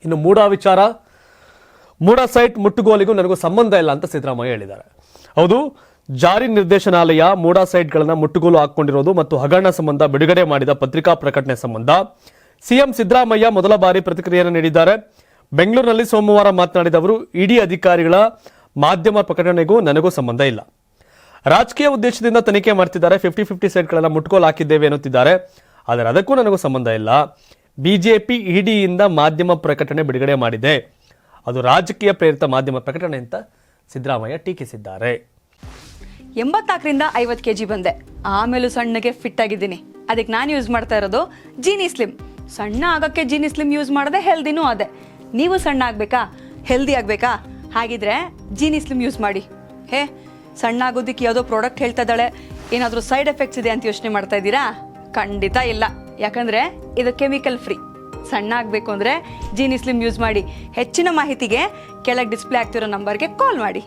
ಇನ್ನು ಮೂಡಾ ಸೈಟ್ ಮುಟ್ಟುಗೋಲಿಗೂ ನನಗೂ ಸಂಬಂಧ ಇಲ್ಲ ಅಂತ ಸಿದ್ದರಾಮಯ್ಯ ಹೇಳಿದ್ದಾರೆ. ಹೌದು, ಜಾರಿ ನಿರ್ದೇಶನಾಲಯ ಮೂಡಾ ಸೈಟ್ಗಳನ್ನು ಮುಟ್ಟುಗೋಲು ಹಾಕೊಂಡಿರೋದು ಮತ್ತು ಹಗರಣ ಸಂಬಂಧ ಬಿಡುಗಡೆ ಮಾಡಿದ ಪತ್ರಿಕಾ ಪ್ರಕಟಣೆ ಸಂಬಂಧ ಸಿಎಂ ಸಿದ್ದರಾಮಯ್ಯ ಮೊದಲ ಬಾರಿ ಪ್ರತಿಕ್ರಿಯೆಯನ್ನು ನೀಡಿದ್ದಾರೆ. ಬೆಂಗಳೂರಿನಲ್ಲಿ ಸೋಮವಾರ ಮಾತನಾಡಿದ ಅವರು, ಇಡಿ ಅಧಿಕಾರಿಗಳ ಮಾಧ್ಯಮ ಪ್ರಕಟಣೆಗೂ ನನಗೂ ಸಂಬಂಧ ಇಲ್ಲ. ರಾಜಕೀಯ ಉದ್ದೇಶದಿಂದ ತನಿಖೆ ಮಾಡ್ತಿದ್ದಾರೆ. 50-50 ಸೈಟ್ಗಳನ್ನು ಮುಟ್ಟುಗೋಲು ಹಾಕಿದ್ದೇವೆ ಎನ್ನುತ್ತಿದ್ದಾರೆ. ಆದರೆ ಅದಕ್ಕೂ ನನಗೂ ಸಂಬಂಧ ಇಲ್ಲ. ಬಿಜೆಪಿ ಇಡಿಯಿಂದ ಮಾಧ್ಯಮ ಪ್ರಕಟಣೆ ಬಿಡುಗಡೆ ಮಾಡಿದೆ. ಅದು ರಾಜಕೀಯ ಪ್ರೇರಿತ ಮಾಧ್ಯಮ ಪ್ರಕಟಣೆ ಅಂತ ಸಿದ್ದರಾಮಯ್ಯ ಟೀಕಿಸಿದ್ದಾರೆ. 84ರಿಂದ 50 kg ಬಂದೆ, ಆಮೇಲೂ ಸಣ್ಣಗೆ ಫಿಟ್ ಆಗಿದ್ದೀನಿ. ಅದಕ್ಕೆ ನಾನು ಯೂಸ್ ಮಾಡ್ತಾ ಇರೋದು ಜೀನಿ ಸ್ಲಿಮ್. ಸಣ್ಣ ಆಗಕ್ಕೆ ಜೀನಿ ಸ್ಲಿಮ್ ಯೂಸ್ ಮಾಡಿದೆ, ಹೆಲ್ದಿನೂ ಅದೇ. ನೀವು ಸಣ್ಣ ಆಗಬೇಕಾ, ಹೆಲ್ದಿ ಆಗಬೇಕಾ? ಹಾಗಿದ್ರೆ ಜೀನಿ ಸ್ಲಿಮ್ ಯೂಸ್ ಮಾಡಿ. ಸಣ್ಣ ಆಗೋದಕ್ಕೆ ಯಾವುದೋ ಪ್ರಾಡಕ್ಟ್ ಹೇಳ್ತಾ ಇದ್ದಾಳೆ, ಏನಾದರೂ ಸೈಡ್ ಎಫೆಕ್ಟ್ಸ್ ಇದೆ ಅಂತ ಯೋಚನೆ ಮಾಡ್ತಾ ಇದ್ದೀರಾ? ಖಂಡಿತ ಇಲ್ಲ, ಯಾಕಂದರೆ ಇದು ಕೆಮಿಕಲ್ ಫ್ರೀ. ಸಣ್ಣ ಆಗಬೇಕು ಅಂದರೆ ಜೀನಿ ಸ್ಲಿಮ್ ಯೂಸ್ ಮಾಡಿ. ಹೆಚ್ಚಿನ ಮಾಹಿತಿಗೆ ಕೆಳಗೆ ಡಿಸ್ಪ್ಲೇ ಆಗ್ತಿರೋ ನಂಬರ್ಗೆ ಕಾಲ್ ಮಾಡಿ.